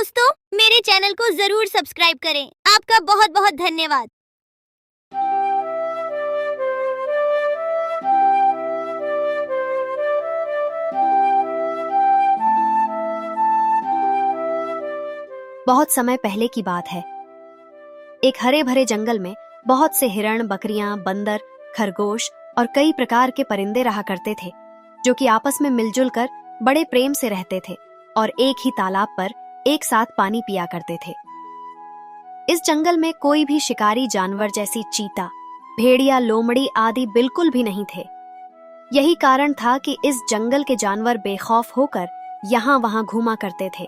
दोस्तों, मेरे चैनल को जरूर सब्सक्राइब करें। आपका बहुत बहुत धन्यवाद। बहुत समय पहले की बात है। एक हरे भरे जंगल में बहुत से हिरण, बकरियां, बंदर, खरगोश और कई प्रकार के परिंदे रहा करते थे, जो कि आपस में मिलजुल कर बड़े प्रेम से रहते थे और एक ही तालाब पर एक साथ पानी पिया करते थे। इस जंगल में कोई भी शिकारी जानवर जैसी चीता, भेड़िया, लोमड़ी आदि बिल्कुल भी नहीं थे। यही कारण था कि इस जंगल के जानवर बेखौफ होकर यहाँ वहां घूमा करते थे।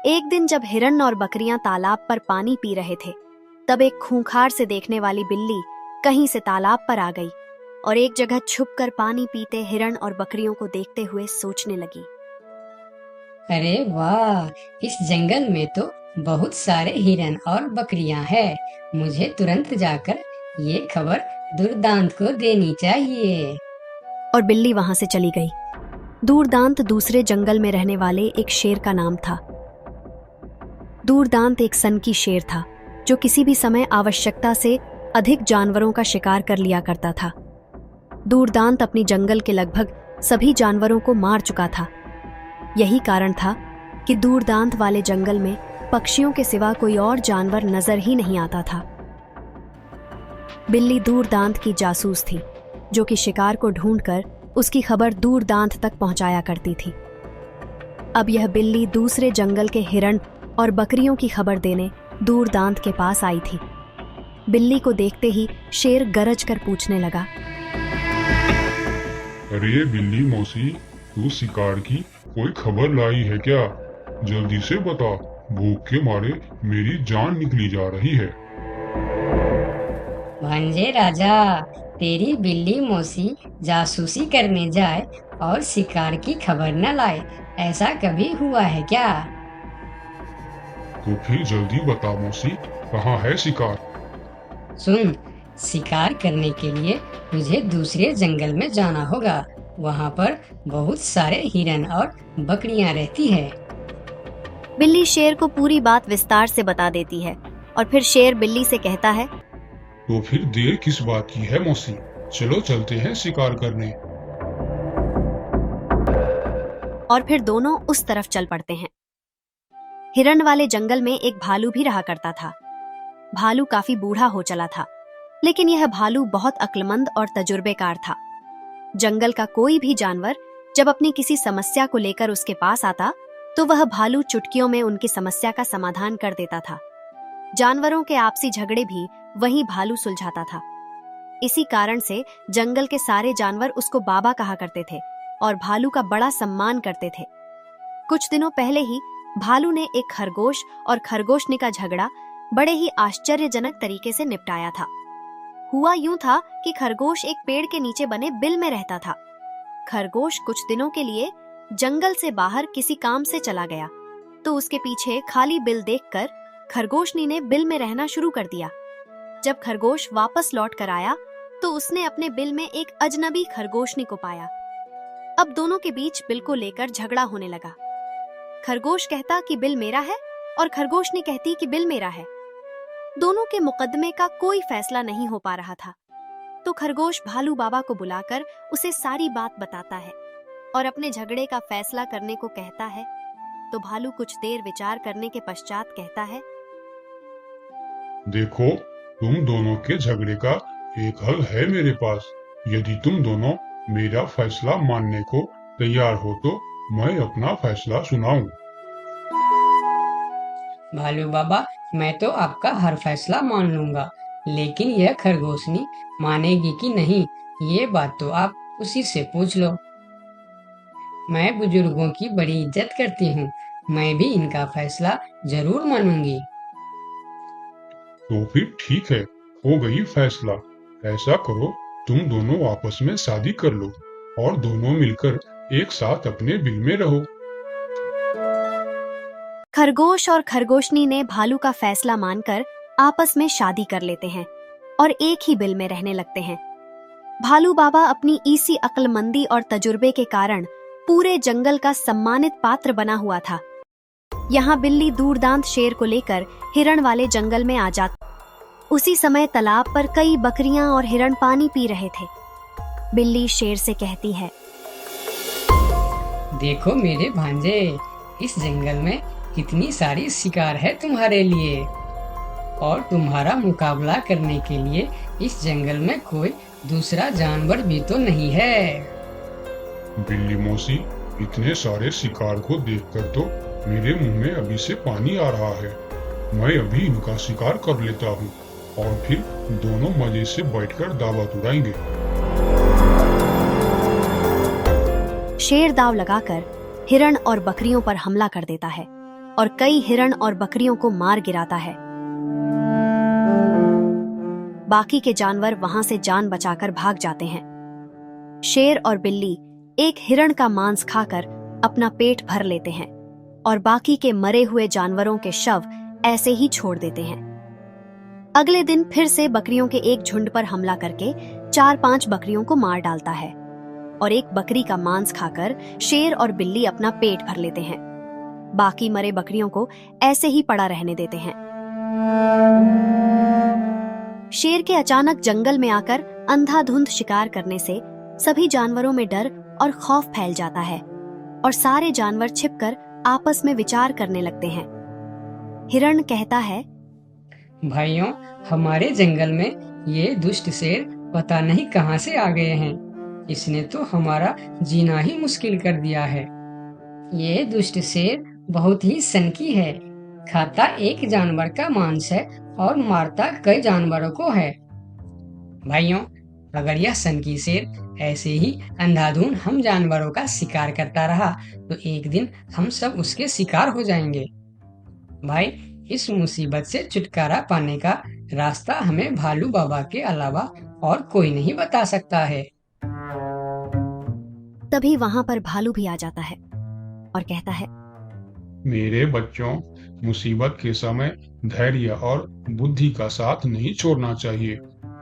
एक दिन जब हिरण और बकरियां तालाब पर पानी पी रहे थे, तब एक खूंखार से देखने वाली बिल्ली कहीं से तालाब पर आ गई और एक जगह छुपकर पानी पीते हिरण और बकरियों को देखते हुए सोचने लगी। अरे वाह, इस जंगल में तो बहुत सारे हिरन और बकरियां हैं। मुझे तुरंत जाकर ये खबर दुर्दांत को देनी चाहिए। और बिल्ली वहां से चली गई। दूरदांत दूसरे जंगल में रहने वाले एक शेर का नाम था। दूरदांत एक सनकी शेर था, जो किसी भी समय आवश्यकता से अधिक जानवरों का शिकार कर लिया करता था। दूरदांत अपनी जंगल के लगभग सभी जानवरों को मार चुका था। यही कारण था कि दूरदांत वाले जंगल में पक्षियों के सिवा कोई और जानवर नजर ही नहीं आता था। बिल्ली दूरदांत की जासूस थी, जो कि शिकार को ढूंढकर उसकी खबर दूरदांत तक पहुंचाया करती थी। अब यह बिल्ली दूसरे जंगल के हिरण और बकरियों की खबर देने दूरदांत के पास आई थी। बिल्ली को देखते ही शेर गरज कर पूछने लगा, अरे बिल्ली मौसी, तू शिकार की कोई खबर लाई है क्या? जल्दी से बता, भूख के मारे मेरी जान निकली जा रही है। भांजे राजा, तेरी बिल्ली मौसी जासूसी करने जाए और शिकार की खबर न लाए, ऐसा कभी हुआ है क्या? तो फिर जल्दी बता मौसी, कहाँ है शिकार? सुन, शिकार करने के लिए तुझे दूसरे जंगल में जाना होगा। वहाँ पर बहुत सारे हिरन और बकरियां रहती है। बिल्ली शेर को पूरी बात विस्तार से बता देती है और फिर शेर बिल्ली से कहता है, तो फिर देर किस बात की है मौसी, चलो चलते हैं शिकार करने। और फिर दोनों उस तरफ चल पड़ते हैं। हिरण वाले जंगल में एक भालू भी रहा करता था। भालू काफी बूढ़ा हो चला था, लेकिन यह भालू बहुत अक्लमंद और तजुर्बेकार था। जंगल का कोई भी जानवर जब अपनी किसी समस्या को लेकर उसके पास आता, तो वह भालू चुटकियों में उनकी समस्या का समाधान कर देता था। जानवरों के आपसी झगड़े भी वही भालू सुलझाता था। इसी कारण से जंगल के सारे जानवर उसको बाबा कहा करते थे और भालू का बड़ा सम्मान करते थे। कुछ दिनों पहले ही भालू ने एक खरगोश और खरगोशनी का झगड़ा बड़े ही आश्चर्यजनक तरीके से निपटाया था। हुआ यूं था कि खरगोश एक पेड़ के नीचे बने बिल में रहता था। खरगोश कुछ दिनों के लिए जंगल से बाहर किसी काम से चला गया, तो उसके पीछे खाली बिल देखकर खरगोशनी ने बिल में रहना शुरू कर दिया। जब खरगोश वापस लौट कर आया, तो उसने अपने बिल में एक अजनबी खरगोशनी को पाया। अब दोनों के बीच बिल को लेकर झगड़ा होने लगा। खरगोश कहता कि बिल मेरा है और खरगोशनी कहती कि बिल मेरा है। दोनों के मुकदमे का कोई फैसला नहीं हो पा रहा था। तो खरगोश भालू बाबा को बुलाकर उसे सारी बात बताता है और अपने झगड़े का फैसला करने को कहता है। तो भालू कुछ देर विचार करने के पश्चात कहता है, देखो, तुम दोनों के झगड़े का एक हल है मेरे पास। यदि तुम दोनों मेरा फैसला मानने को तैयार हो तो मैं अपना फैसला सुनाऊं। भालू बाबा, मैं तो आपका हर फैसला मान लूंगा, लेकिन यह खरगोशनी मानेगी कि नहीं, ये बात तो आप उसी से पूछ लो। मैं बुजुर्गों की बड़ी इज्जत करती हूँ, मैं भी इनका फैसला जरूर मानूंगी। तो फिर ठीक है, हो गई फैसला। ऐसा करो, तुम दोनों आपस में शादी कर लो और दोनों मिलकर एक साथ अपने बिल में रहो। खरगोश और खरगोशनी ने भालू का फैसला मानकर आपस में शादी कर लेते हैं और एक ही बिल में रहने लगते हैं। भालू बाबा अपनी इसी अक्लमंदी और तजुर्बे के कारण पूरे जंगल का सम्मानित पात्र बना हुआ था। यहाँ बिल्ली दूरदांत शेर को लेकर हिरण वाले जंगल में आ जाती। उसी समय तालाब पर कई बकरियां और हिरण पानी पी रहे थे। बिल्ली शेर से कहती है, देखो मेरे भांजे, इस जंगल में कितनी सारी शिकार है तुम्हारे लिए, और तुम्हारा मुकाबला करने के लिए इस जंगल में कोई दूसरा जानवर भी तो नहीं है। बिल्ली मौसी, इतने सारे शिकार को देखकर तो मेरे मुंह में अभी से पानी आ रहा है। मैं अभी इनका शिकार कर लेता हूँ और फिर दोनों मजे से बैठकर दावत उड़ाएंगे। शेर दाव लगाकर हिरण और बकरियों पर हमला कर देता है और कई हिरण और बकरियों को मार गिराता है। बाकी के जानवर वहां से जान बचाकर भाग जाते हैं। शेर और बिल्ली एक हिरण का मांस खाकर अपना पेट भर लेते हैं और बाकी के मरे हुए जानवरों के शव ऐसे ही छोड़ देते हैं। अगले दिन फिर से बकरियों के एक झुंड पर हमला करके 4-5 बकरियों को मार डालता है और एक बकरी का मांस खाकर शेर और बिल्ली अपना पेट भर लेते हैं। बाकी मरे बकरियों को ऐसे ही पड़ा रहने देते हैं। शेर के अचानक जंगल में आकर अंधाधुंध शिकार करने से सभी जानवरों में डर और खौफ फैल जाता है और सारे जानवर छिपकर आपस में विचार करने लगते हैं। हिरण कहता है, भाइयों, हमारे जंगल में ये दुष्ट शेर पता नहीं कहां से आ गए हैं। इसने तो हमारा जीना ही मुश्किल कर दिया है। ये दुष्ट शेर बहुत ही सनकी है, खाता एक जानवर का मांस है और मारता कई जानवरों को है। भाइयों, अगर यह सनकी शेर ऐसे ही अंधाधुंध हम जानवरों का शिकार करता रहा तो एक दिन हम सब उसके शिकार हो जाएंगे। भाई, इस मुसीबत से छुटकारा पाने का रास्ता हमें भालू बाबा के अलावा और कोई नहीं बता सकता है। तभी वहां पर भालू भी आ जाता है और कहता है, मेरे बच्चों, मुसीबत के समय धैर्य और बुद्धि का साथ नहीं छोड़ना चाहिए।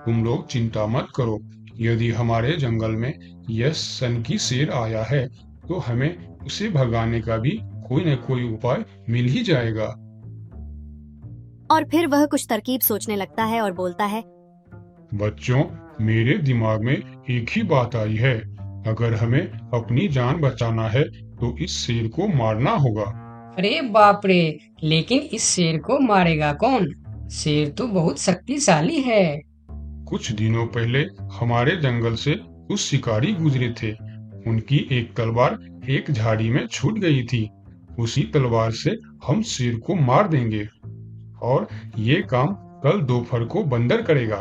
तुम लोग चिंता मत करो। यदि हमारे जंगल में यह सनकी शेर आया है तो हमें उसे भगाने का भी कोई न कोई उपाय मिल ही जाएगा। और फिर वह कुछ तरकीब सोचने लगता है और बोलता है, बच्चों, मेरे दिमाग में एक ही बात आई है। अगर हमें अपनी जान बचाना है तो इस शेर को मारना होगा। अरे बाप रे, लेकिन इस शेर को मारेगा कौन? शेर तो बहुत शक्तिशाली है। कुछ दिनों पहले हमारे जंगल से कुछ शिकारी गुजरे थे। उनकी एक तलवार एक झाड़ी में छूट गई थी। उसी तलवार से हम शेर को मार देंगे और ये काम कल दोपहर को बंदर करेगा।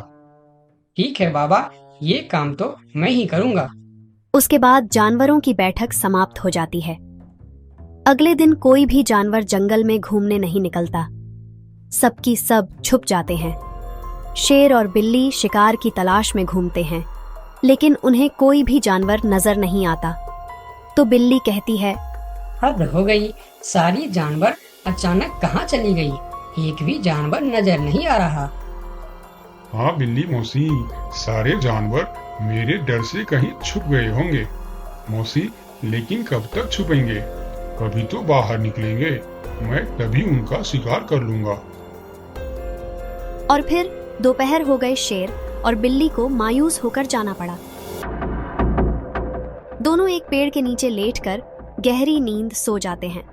ठीक है बाबा, ये काम तो मैं ही करूँगा। उसके बाद जानवरों की बैठक समाप्त हो जाती है। अगले दिन कोई भी जानवर जंगल में घूमने नहीं निकलता। सबकी सब छुप जाते हैं। शेर और बिल्ली शिकार की तलाश में घूमते हैं, लेकिन उन्हें कोई भी जानवर नजर नहीं आता। तो बिल्ली कहती है, हद हो गई, सारी जानवर अचानक कहाँ चली गई? एक भी जानवर नजर नहीं आ रहा। हाँ बिल्ली मौसी, सारे जानवर मेरे डर से कहीं छुप गए होंगे। मौसी, लेकिन कब तक छुपेंगे? कभी तो बाहर निकलेंगे। मैं तभी उनका शिकार कर लूंगा। और फिर दोपहर हो गए। शेर और बिल्ली को मायूस होकर जाना पड़ा। दोनों एक पेड़ के नीचे लेटकर गहरी नींद सो जाते हैं।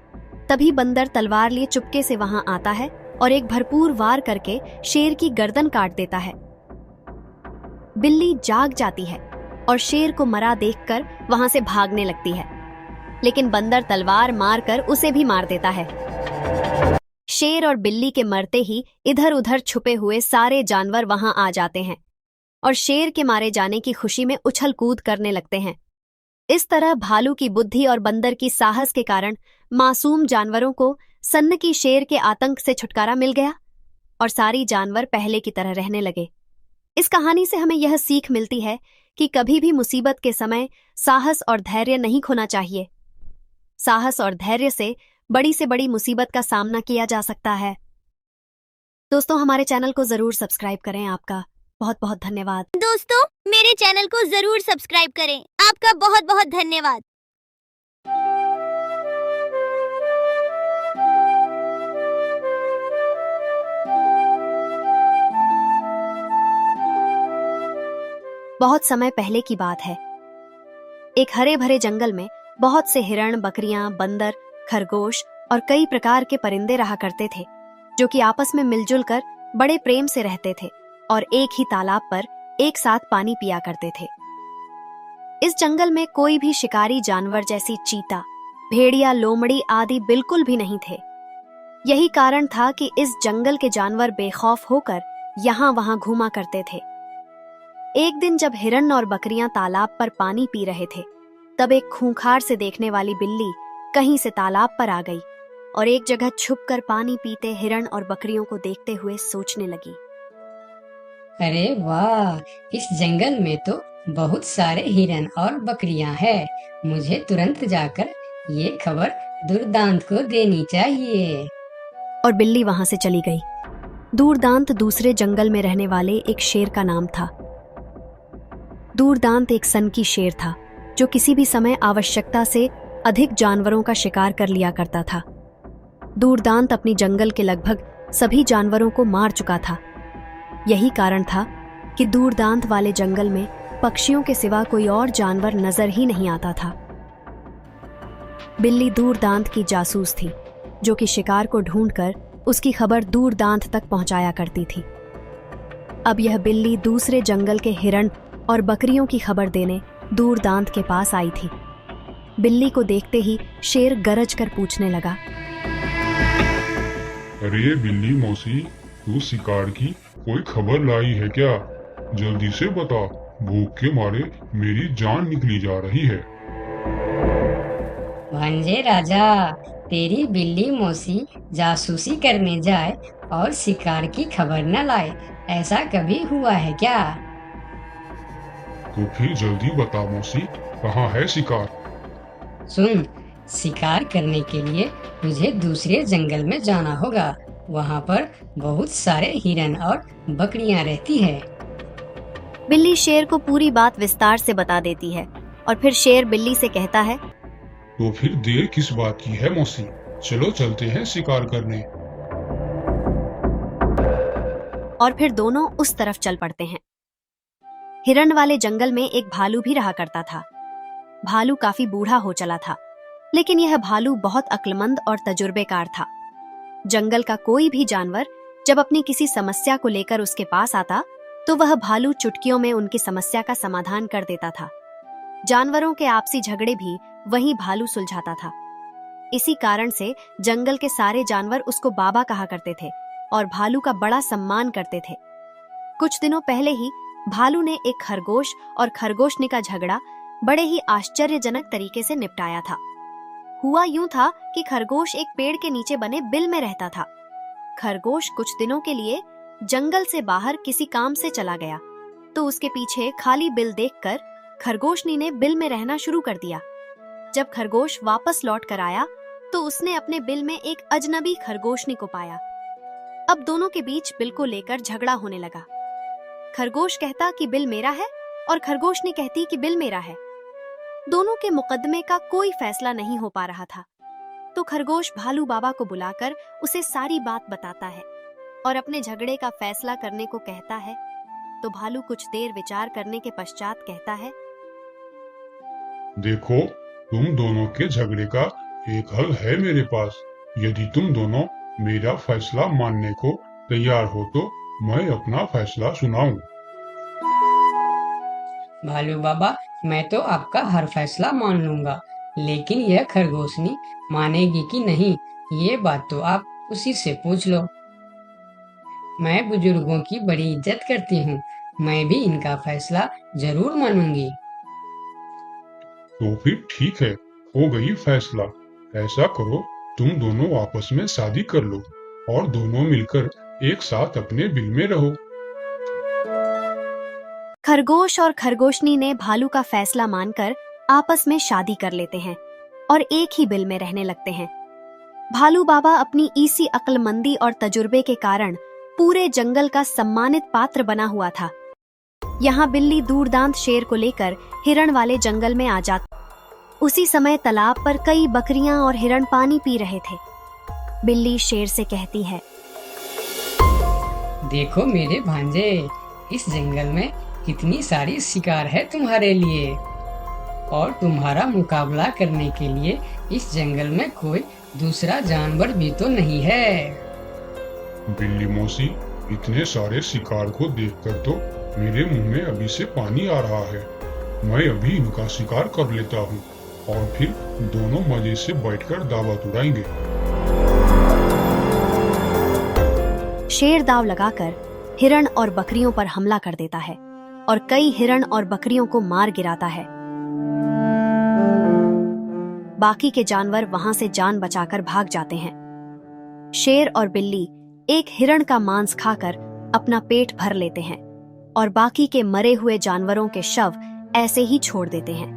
तभी बंदर तलवार लिए चुपके से वहां आता है और एक भरपूर वार करके शेर की गर्दन काट देता है। बिल्ली जाग जाती है और शेर को मरा देखकर वहां से भागने लगती है, लेकिन बंदर तलवार मारकर उसे भी मार देता है। शेर और बिल्ली के मरते ही इधर उधर छुपे हुए सारे जानवर वहां आ जाते हैं और शेर के मारे जाने की खुशी में उछल कूद करने लगते हैं। इस तरह भालू की बुद्धि और बंदर की साहस के कारण मासूम जानवरों को सन्न की शेर के आतंक से छुटकारा मिल गया और सारी जानवर पहले की तरह रहने लगे। इस कहानी से हमें यह सीख मिलती है कि कभी भी मुसीबत के समय साहस और धैर्य नहीं खोना चाहिए। साहस और धैर्य से बड़ी मुसीबत का सामना किया जा सकता है। दोस्तों, हमारे चैनल को जरूर सब्सक्राइब करें। आपका बहुत बहुत धन्यवाद। दोस्तों, मेरे चैनल को जरूर सब्सक्राइब करें। आपका बहुत बहुत धन्यवाद। बहुत समय पहले की बात है। एक हरे भरे जंगल में बहुत से हिरण, बकरियां, बंदर, खरगोश और कई प्रकार के परिंदे रहा करते थे, जो कि आपस में मिलजुल कर बड़े प्रेम से रहते थे और एक ही तालाब पर एक साथ पानी पिया करते थे। इस जंगल में कोई भी शिकारी जानवर जैसी चीता, भेड़िया, लोमड़ी आदि बिल्कुल भी नहीं थे। यही कारण था कि इस जंगल के जानवर बेखौफ होकर यहाँ वहां घूमा करते थे। एक दिन जब हिरण और बकरियां तालाब पर पानी पी रहे थे, तब एक खूंखार से देखने वाली बिल्ली कहीं से तालाब पर आ गई और एक जगह छुपकर पानी पीते हिरण और बकरियों को देखते हुए सोचने लगी। अरे वाह, इस जंगल में तो बहुत सारे हिरन और बकरियां हैं। मुझे तुरंत जाकर ये खबर दुर्दांत को देनी चाहिए। और बिल्ली वहां से चली गई। दूरदांत दूसरे जंगल में रहने वाले एक शेर का नाम था। दूरदांत एक सनकी शेर था, जो किसी भी समय आवश्यकता से अधिक जानवरों का शिकार कर लिया करता था। दूरदांत अपनी जंगल के लगभग सभी जानवरों को मार चुका था। यही कारण था कि दूरदांत वाले जंगल में पक्षियों के सिवा कोई और जानवर नजर ही नहीं आता था। बिल्ली दूरदांत की जासूस थी, जो कि शिकार को ढूंढकर उसकी खबर दूरदांत तक पहुंचाया करती थी। अब यह बिल्ली दूसरे जंगल के हिरण और बकरियों की खबर देने दूरदांत के पास आई थी। बिल्ली को देखते ही शेर गरज कर पूछने लगा, अरे बिल्ली मौसी, तू शिकार की कोई खबर लाई है क्या? जल्दी से बता, भूख के मारे मेरी जान निकली जा रही है। भांजे राजा, तेरी बिल्ली मौसी जासूसी करने जाए और शिकार की खबर न लाए, ऐसा कभी हुआ है क्या? तो फिर जल्दी बता मौसी, कहाँ है शिकार? सुन, शिकार करने के लिए मुझे दूसरे जंगल में जाना होगा। वहाँ पर बहुत सारे हिरन और बकरियां रहती है। बिल्ली शेर को पूरी बात विस्तार से बता देती है और फिर शेर बिल्ली से कहता है, तो फिर देर किस बात की है मौसी, चलो चलते हैं शिकार करने। और फिर दोनों उस तरफ चल पड़ते हैं। हिरण वाले जंगल में एक भालू भी रहा करता था। भालू काफी बूढ़ा हो चला था, लेकिन यह भालू बहुत अक्लमंद और तजुर्बेकार था। जंगल का कोई भी जानवर जब अपनी किसी समस्या को लेकर उसके पास आता, तो वह भालू चुटकियों में उनकी समस्या का समाधान कर देता था। जानवरों के आपसी झगड़े भी वही भालू सुलझाता था। इसी कारण से जंगल के सारे जानवर उसको बाबा कहा करते थे और भालू का बड़ा सम्मान करते थे। कुछ दिनों पहले ही भालू ने एक खरगोश और खरगोशनी का झगड़ा बड़े ही आश्चर्यजनक तरीके से निपटाया था। हुआ यूं था कि खरगोश एक पेड़ के नीचे बने बिल में रहता था। खरगोश कुछ दिनों के लिए जंगल से बाहर किसी काम से चला गया, तो उसके पीछे खाली बिल देखकर खरगोशनी ने बिल में रहना शुरू कर दिया। जब खरगोश वापस लौट कर आया, तो उसने अपने बिल में एक अजनबी खरगोशनी को पाया। अब दोनों के बीच बिल को लेकर झगड़ा होने लगा। खरगोश कहता कि बिल मेरा है और खरगोशनी कहती कि बिल मेरा है। दोनों के मुकदमे का कोई फैसला नहीं हो पा रहा था, तो खरगोश भालू बाबा को बुलाकर उसे सारी बात बताता है और अपने झगड़े का फैसला करने को कहता है। तो भालू कुछ देर विचार करने के पश्चात कहता है, देखो, तुम दोनों के झगड़े का एक हल है मेरे पास। यदि तुम दोनों मेरा फैसला मानने को तैयार हो तो मैं अपना फैसला सुनाऊं। भालू बाबा, मैं तो आपका हर फैसला मान लूंगा, लेकिन यह खरगोशनी मानेगी कि नहीं, ये बात तो आप उसी से पूछ लो। मैं बुजुर्गों की बड़ी इज्जत करती हूँ, मैं भी इनका फैसला जरूर मानूंगी। तो फिर ठीक है, हो गई फैसला। ऐसा करो, तुम दोनों आपस में शादी कर लो और दोनों मिलकर एक साथ अपने बिल में रहो। खरगोश और खरगोशनी ने भालू का फैसला मानकर आपस में शादी कर लेते हैं और एक ही बिल में रहने लगते हैं। भालू बाबा अपनी इसी अक्लमंदी और तजुर्बे के कारण पूरे जंगल का सम्मानित पात्र बना हुआ था। यहाँ बिल्ली दूरदांत शेर को लेकर हिरण वाले जंगल में आ जाती। उसी समय तालाब पर कई बकरियां और हिरण पानी पी रहे थे। बिल्ली शेर से कहती है, देखो मेरे भांजे, इस जंगल में कितनी सारी शिकार है तुम्हारे लिए, और तुम्हारा मुकाबला करने के लिए इस जंगल में कोई दूसरा जानवर भी तो नहीं है। बिल्ली मौसी, इतने सारे शिकार को देखकर तो मेरे मुंह में अभी से पानी आ रहा है। मैं अभी इनका शिकार कर लेता हूँ और फिर दोनों मजे से बैठकर दावत उड़ाएंगे। शेर दाव लगाकर हिरण और बकरियों पर हमला कर देता है और कई हिरण और बकरियों को मार गिराता है। बाकी के जानवर वहां से जान बचाकर भाग जाते हैं। शेर और बिल्ली एक हिरण का मांस खाकर अपना पेट भर लेते हैं और बाकी के मरे हुए जानवरों के शव ऐसे ही छोड़ देते हैं।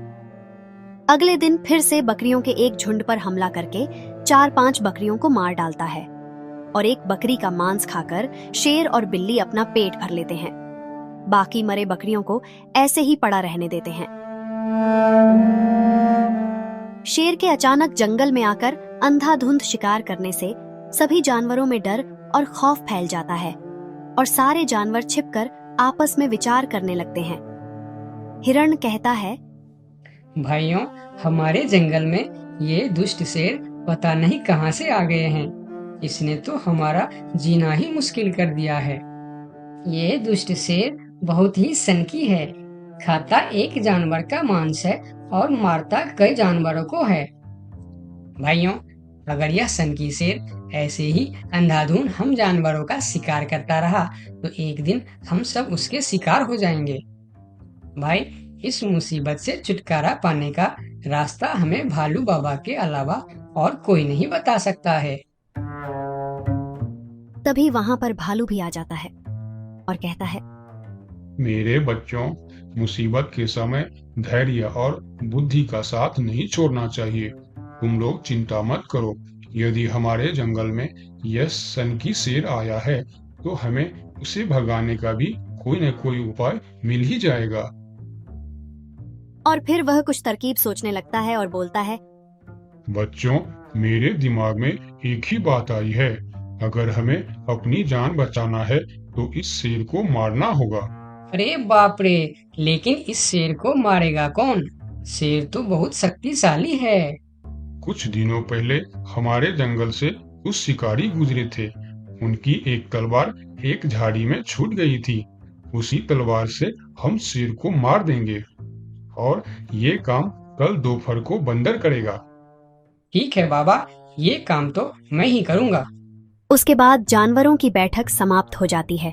अगले दिन फिर से बकरियों के एक झुंड पर हमला करके 4-5 बकरियों को मार डालता है और एक बकरी का मांस खाकर शेर और बिल्ली अपना पेट भर लेते हैं। बाकी मरे बकरियों को ऐसे ही पड़ा रहने देते हैं। शेर के अचानक जंगल में आकर अंधाधुंध शिकार करने से सभी जानवरों में डर और खौफ फैल जाता है और सारे जानवर छिपकर आपस में विचार करने लगते हैं। हिरण कहता है, भाइयों, हमारे जंगल में ये दुष्ट शेर पता नहीं कहां से आ गए हैं। इसने तो हमारा जीना ही मुश्किल कर दिया है। ये दुष्ट शेर बहुत ही सनकी है, खाता एक जानवर का मांस है और मारता कई जानवरों को है। भाइयों, अगर यह सनकी शेर ऐसे ही अंधाधुंध हम जानवरों का शिकार करता रहा तो एक दिन हम सब उसके शिकार हो जाएंगे। भाई, इस मुसीबत से छुटकारा पाने का रास्ता हमें भालू बाबा के अलावा और कोई नहीं बता सकता है। तभी वहां पर भालू भी आ जाता है और कहता है, मेरे बच्चों, मुसीबत के समय धैर्य और बुद्धि का साथ नहीं छोड़ना चाहिए। तुम लोग चिंता मत करो। यदि हमारे जंगल में यह सनकी शेर आया है तो हमें उसे भगाने का भी कोई न कोई उपाय मिल ही जाएगा। और फिर वह कुछ तरकीब सोचने लगता है और बोलता है, बच्चों, मेरे दिमाग में एक ही बात आई है। अगर हमें अपनी जान बचाना है तो इस शेर को मारना होगा। अरे बाप रे, लेकिन इस शेर को मारेगा कौन? शेर तो बहुत शक्तिशाली है। कुछ दिनों पहले हमारे जंगल से कुछ शिकारी गुजरे थे। उनकी एक तलवार एक झाड़ी में छूट गई थी। उसी तलवार से हम शेर को मार देंगे और ये काम कल दोपहर को बंदर करेगा। ठीक है बाबा, ये काम तो मैं ही करूँगा। उसके बाद जानवरों की बैठक समाप्त हो जाती है।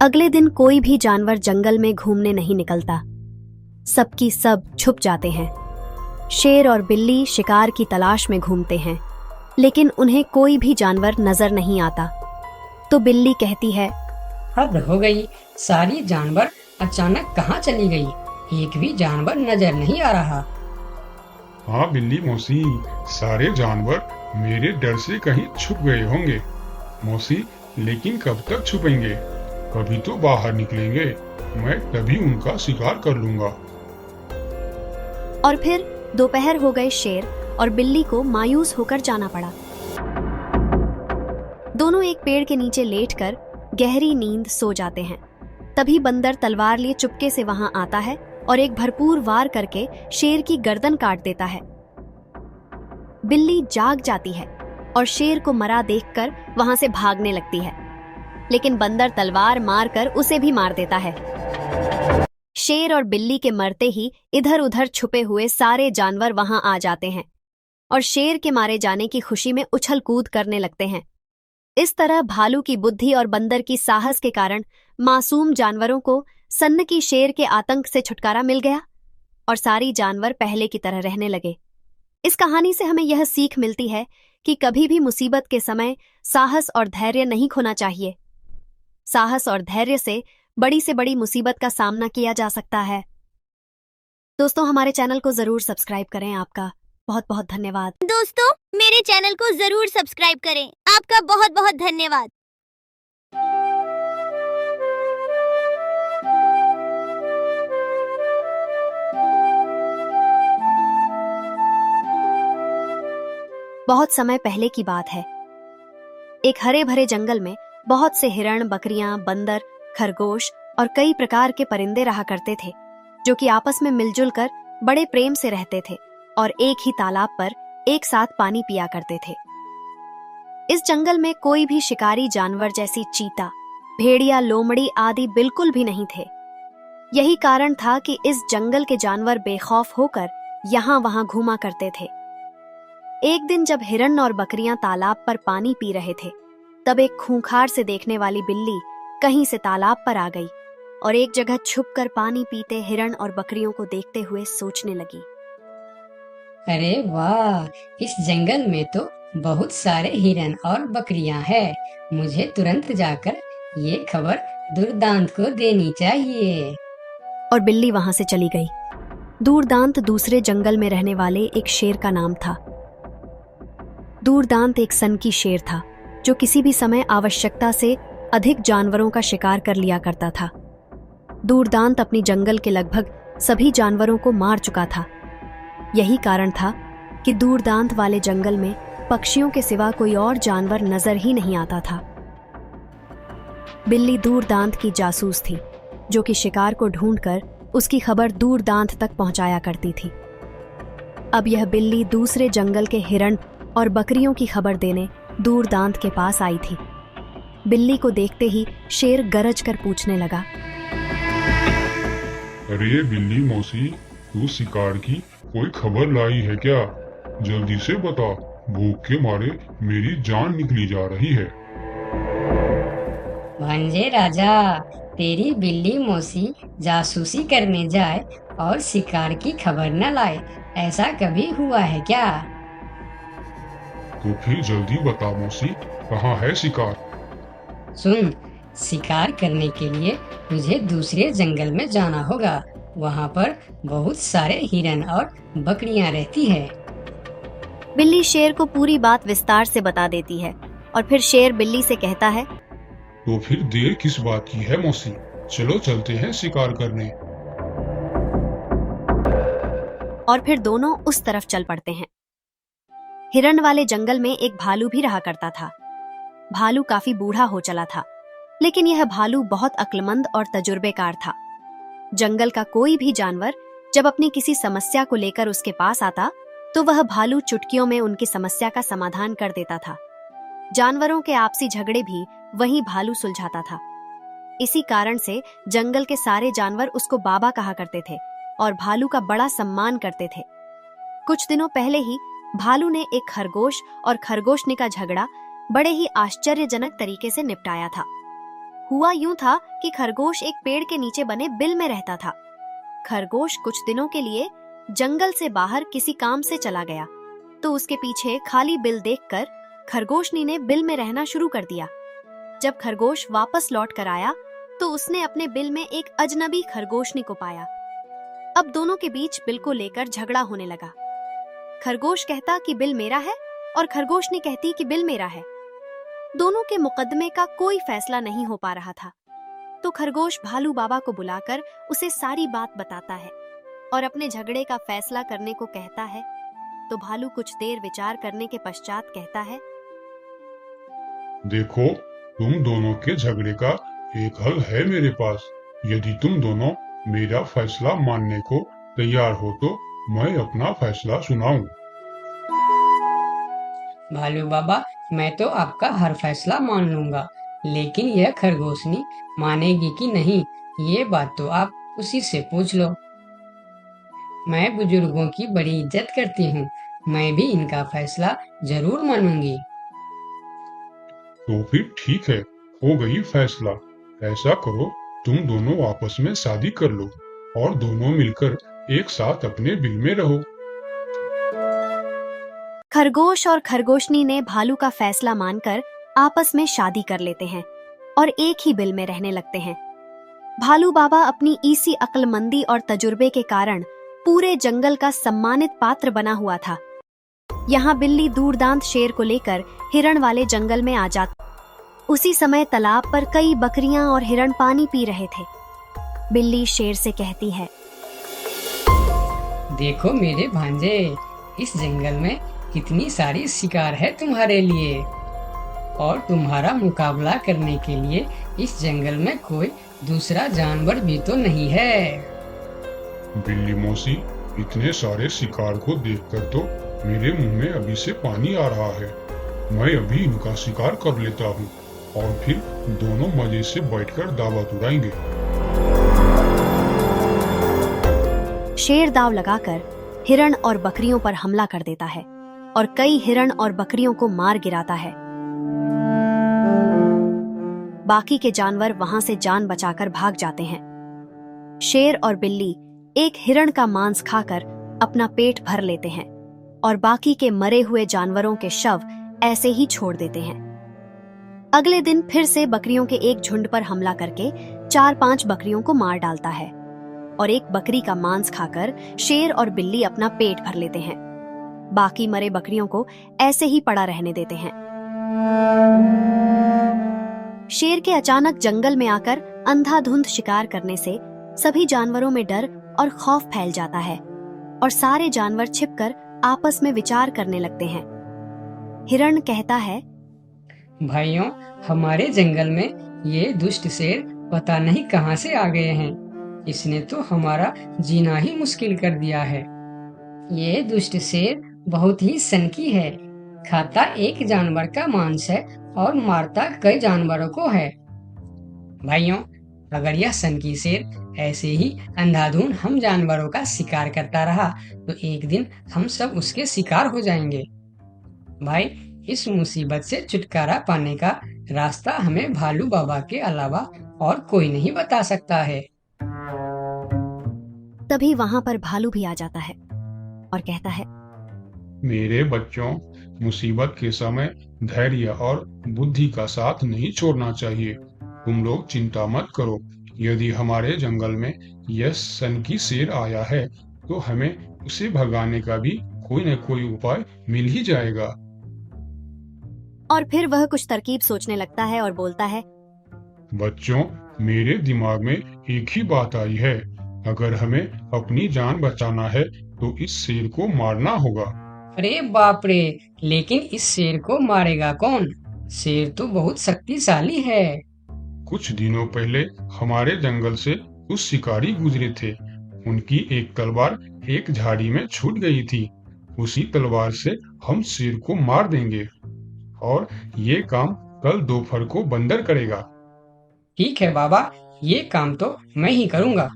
अगले दिन कोई भी जानवर जंगल में घूमने नहीं निकलता। सबकी सब छुप जाते हैं। शेर और बिल्ली शिकार की तलाश में घूमते हैं, लेकिन उन्हें कोई भी जानवर नजर नहीं आता। तो बिल्ली कहती है, हद हो गई, सारी जानवर अचानक कहाँ चली गई? एक भी जानवर नजर नहीं आ रहा। हाँ बिल्ली मौसी, सारे जानवर मेरे डर से कहीं छुप गए होंगे। मौसी, लेकिन कब तक छुपेंगे? कभी तो बाहर निकलेंगे। मैं तभी उनका शिकार कर लूंगा। और फिर दोपहर हो गए। शेर और बिल्ली को मायूस होकर जाना पड़ा। दोनों एक पेड़ के नीचे लेटकर गहरी नींद सो जाते हैं। तभी बंदर तलवार लिए चुपके से वहां आता है और एक भरपूर वार करके शेर की गर्दन काट देता है। बिल्ली जाग जाती है और शेर को मरा देखकर वहां से भागने लगती है, लेकिन बंदर तलवार मारकर उसे भी मार देता है। शेर और बिल्ली के मरते ही इधर उधर छुपे हुए सारे जानवर वहां आ जाते हैं और शेर के मारे जाने की खुशी में उछल कूद करने लगते हैं। इस तरह भालू की बुद्धि और बंदर की साहस के कारण मासूम जानवरों को सन्नकी शेर के आतंक से छुटकारा मिल गया और सारी जानवर पहले की तरह रहने लगे। इस कहानी से हमें यह सीख मिलती है कि कभी भी मुसीबत के समय साहस और धैर्य नहीं खोना चाहिए। साहस और धैर्य से बड़ी मुसीबत का सामना किया जा सकता है। दोस्तों, हमारे चैनल को जरूर सब्सक्राइब करें। आपका बहुत बहुत धन्यवाद। दोस्तों, मेरे चैनल को जरूर सब्सक्राइब करें। आपका बहुत बहुत धन्यवाद। बहुत समय पहले की बात है। एक हरे भरे जंगल में बहुत से हिरण, बकरियां, बंदर, खरगोश और कई प्रकार के परिंदे रहा करते थे जो कि आपस में मिलजुल कर बड़े प्रेम से रहते थे और एक ही तालाब पर एक साथ पानी पिया करते थे। इस जंगल में कोई भी शिकारी जानवर जैसी चीता, भेड़िया, लोमड़ी आदि बिल्कुल भी नहीं थे। यही कारण था कि इस जंगल के जानवर बेखौफ होकर यहाँ वहां घूमा करते थे। एक दिन जब हिरण और बकरियां तालाब पर पानी पी रहे थे, तब एक खूंखार से देखने वाली बिल्ली कहीं से तालाब पर आ गई और एक जगह छुपकर पानी पीते हिरण और बकरियों को देखते हुए सोचने लगी। अरे वाह, इस जंगल में तो बहुत सारे हिरन और बकरियां हैं। मुझे तुरंत जाकर ये खबर दुर्दांत को देनी चाहिए। और बिल्ली वहां से चली गई। दूरदांत दूसरे जंगल में रहने वाले एक शेर का नाम था। दूरदांत एक सनकी शेर था जो किसी भी समय आवश्यकता से अधिक जानवरों का शिकार कर लिया करता था। दूरदांत अपनी जंगल के लगभग सभी जानवरों को मार चुका था। यही कारण था कि दूरदांत वाले जंगल में पक्षियों के सिवा कोई और जानवर नजर ही नहीं आता था। बिल्ली दूरदांत की जासूस थी जो कि शिकार को ढूंढकर उसकी खबर दूरदांत तक पहुंचाया करती थी। अब यह बिल्ली दूसरे जंगल के हिरण और बकरियों की खबर देने दूरदांत के पास आई थी। बिल्ली को देखते ही शेर गरज कर पूछने लगा, अरे बिल्ली मौसी, तू शिकार की कोई खबर लाई है क्या? जल्दी से बता, भूख के मारे मेरी जान निकली जा रही है। भांजे राजा, तेरी बिल्ली मौसी जासूसी करने जाए और शिकार की खबर न लाए, ऐसा कभी हुआ है क्या? तो फिर जल्दी बता मौसी, कहाँ है शिकार? सुन, शिकार करने के लिए तुझे दूसरे जंगल में जाना होगा। वहाँ पर बहुत सारे हिरन और बकरियां रहती है। बिल्ली शेर को पूरी बात विस्तार से बता देती है और फिर शेर बिल्ली से कहता है, तो फिर देर किस बात की है मौसी, चलो चलते हैं शिकार करने। और फिर दोनों उस तरफ चल पड़ते हैं। हिरण वाले जंगल में एक भालू भी रहा करता था। भालू काफी बूढ़ा हो चला था, लेकिन यह भालू बहुत अक्लमंद और तजुर्बेकार था। जंगल का कोई भी जानवर जब अपनी किसी समस्या को लेकर उसके पास आता तो वह भालू चुटकियों में उनकी समस्या का समाधान कर देता था। जानवरों के आपसी झगड़े भी वही भालू सुलझाता था। इसी कारण से जंगल के सारे जानवर उसको बाबा कहा करते थे और भालू का बड़ा सम्मान करते थे। कुछ दिनों पहले ही भालू ने एक खरगोश और खरगोशनी का झगड़ा बड़े ही आश्चर्यजनक तरीके से निपटाया था। हुआ यूं था कि खरगोश एक पेड़ के नीचे बने बिल में रहता था। खरगोश कुछ दिनों के लिए जंगल से बाहर किसी काम से चला गया तो उसके पीछे खाली बिल देखकर खरगोशनी ने बिल में रहना शुरू कर दिया। जब खरगोश वापस लौट कर आया तो उसने अपने बिल में एक अजनबी खरगोशनी को पाया। अब दोनों के बीच बिल को लेकर झगड़ा होने लगा। खरगोश कहता कि बिल मेरा है और खरगोशनी कहती कि बिल मेरा है। दोनों के मुकदमे का कोई फैसला नहीं हो पा रहा था तो खरगोश भालू बाबा को बुलाकर उसे सारी बात बताता है और अपने झगड़े का फैसला करने को कहता है। तो भालू कुछ देर विचार करने के पश्चात कहता है, देखो, तुम दोनों के झगड़े का एक हल है मेरे पास। यदि तुम दोनों मेरा फैसला मानने को तैयार हो तो मैं अपना फैसला सुनाऊं। भालू बाबा, मैं तो आपका हर फैसला मान लूंगा, लेकिन यह खरगोशनी मानेगी कि नहीं, ये बात तो आप उसी से पूछ लो। मैं बुजुर्गों की बड़ी इज्जत करती हूँ, मैं भी इनका फैसला जरूर मानूंगी। तो फिर ठीक है, हो गई फैसला। ऐसा करो, तुम दोनों आपस में शादी कर लो और दोनों मिलकर एक साथ अपने बिल में रहो। खरगोश और खरगोशनी ने भालू का फैसला मानकर आपस में शादी कर लेते हैं और एक ही बिल में रहने लगते हैं। भालू बाबा अपनी इसी अक्लमंदी और तजुर्बे के कारण पूरे जंगल का सम्मानित पात्र बना हुआ था। यहाँ बिल्ली दूरदांत शेर को लेकर हिरण वाले जंगल में आ जाती। उसी समय तालाब पर कई बकरियां और हिरण पानी पी रहे थे। बिल्ली शेर से कहती है, देखो मेरे भांजे, इस जंगल में कितनी सारी शिकार है तुम्हारे लिए। और तुम्हारा मुकाबला करने के लिए इस जंगल में कोई दूसरा जानवर भी तो नहीं है। बिल्ली मौसी, इतने सारे शिकार को देखकर तो मेरे मुंह में अभी से पानी आ रहा है। मैं अभी इनका शिकार कर लेता हूँ और फिर दोनों मजे से बैठकर दावत उड़ाएंगे। शेर दाव लगाकर हिरण और बकरियों पर हमला कर देता है और कई हिरण और बकरियों को मार गिराता है। बाकी के जानवर वहां से जान बचाकर भाग जाते हैं। शेर और बिल्ली एक हिरण का मांस खाकर अपना पेट भर लेते हैं और बाकी के मरे हुए जानवरों के शव ऐसे ही छोड़ देते हैं। अगले दिन फिर से बकरियों के एक झुंड पर हमला करके 4-5 बकरियों को मार डालता है और एक बकरी का मांस खाकर शेर और बिल्ली अपना पेट भर लेते हैं। बाकी मरे बकरियों को ऐसे ही पड़ा रहने देते हैं। शेर के अचानक जंगल में आकर अंधाधुंध शिकार करने से सभी जानवरों में डर और खौफ फैल जाता है और सारे जानवर छिपकर आपस में विचार करने लगते हैं। हिरण कहता है, भाइयों, हमारे जंगल में ये दुष्ट शेर पता नहीं कहां से आ गए हैं। इसने तो हमारा जीना ही मुश्किल कर दिया है। ये दुष्ट शेर बहुत ही सनकी है, खाता एक जानवर का मांस है और मारता कई जानवरों को है। भाइयों, अगर यह सनकी शेर ऐसे ही अंधाधुंध हम जानवरों का शिकार करता रहा तो एक दिन हम सब उसके शिकार हो जाएंगे। भाई, इस मुसीबत से छुटकारा पाने का रास्ता हमें भालू बाबा के अलावा और कोई नहीं बता सकता है। तभी वहां पर भालू भी आ जाता है और कहता है, मेरे बच्चों, मुसीबत के समय धैर्य और बुद्धि का साथ नहीं छोड़ना चाहिए। तुम लोग चिंता मत करो। यदि हमारे जंगल में यह सनकी शेर आया है तो हमें उसे भगाने का भी कोई न कोई उपाय मिल ही जाएगा। और फिर वह कुछ तरकीब सोचने लगता है और बोलता है, बच्चों, मेरे दिमाग में एक ही बात आई है। अगर हमें अपनी जान बचाना है तो इस शेर को मारना होगा। अरे बाप रे, लेकिन इस शेर को मारेगा कौन? शेर तो बहुत शक्तिशाली है। कुछ दिनों पहले हमारे जंगल से कुछ शिकारी गुजरे थे। उनकी एक तलवार एक झाड़ी में छूट गई थी। उसी तलवार से हम शेर को मार देंगे और ये काम कल दोपहर को बंदर करेगा। ठीक है बाबा, ये काम तो मैं ही करूँगा।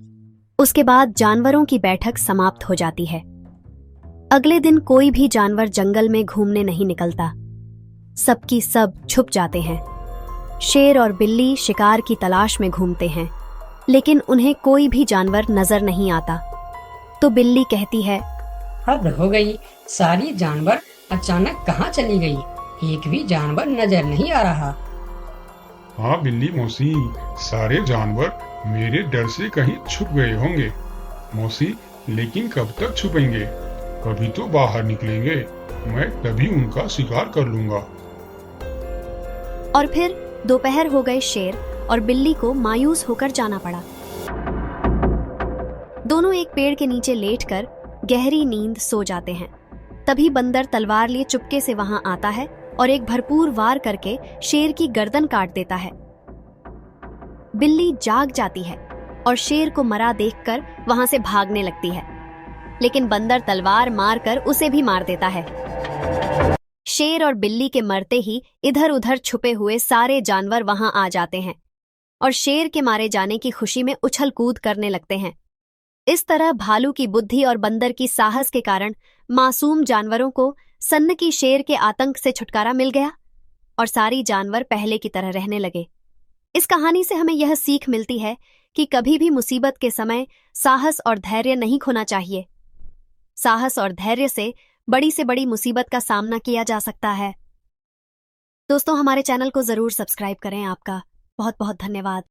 उसके बाद जानवरों की बैठक समाप्त हो जाती है। अगले दिन कोई भी जानवर जंगल में घूमने नहीं निकलता। सबकी सब छुप जाते हैं। शेर और बिल्ली शिकार की तलाश में घूमते हैं, लेकिन उन्हें कोई भी जानवर नजर नहीं आता। तो बिल्ली कहती है, हद हो गई, सारी जानवर अचानक कहाँ चली गई? एक भी जानवर नजर नहीं आ रहा। हाँ बिल्ली मौसी, सारे जानवर मेरे डर से कहीं छुप गए होंगे। मौसी, लेकिन कब तक छुपेंगे? कभी तो बाहर निकलेंगे। मैं तभी उनका शिकार कर लूंगा। और फिर दोपहर हो गए। शेर और बिल्ली को मायूस होकर जाना पड़ा। दोनों एक पेड़ के नीचे लेटकर गहरी नींद सो जाते हैं। तभी बंदर तलवार लिए चुपके से वहां आता है और एक भरपूर वार करके शेर की गर्दन काट देता है। बिल्ली जाग जाती है और शेर को मरा देखकर वहां से भागने लगती है, लेकिन बंदर तलवार मारकर उसे भी मार देता है। शेर और बिल्ली के मरते ही इधर उधर छुपे हुए सारे जानवर वहां आ जाते हैं और शेर के मारे जाने की खुशी में उछल कूद करने लगते हैं। इस तरह भालू की बुद्धि और बंदर की साहस के कारण मासूम जानवरों को सन्नकी शेर के आतंक से छुटकारा मिल गया और सारी जानवर पहले की तरह रहने लगे। इस कहानी से हमें यह सीख मिलती है कि कभी भी मुसीबत के समय साहस और धैर्य नहीं खोना चाहिए। साहस और धैर्य से बड़ी मुसीबत का सामना किया जा सकता है। दोस्तों, हमारे चैनल को जरूर सब्सक्राइब करें। आपका बहुत बहुत धन्यवाद।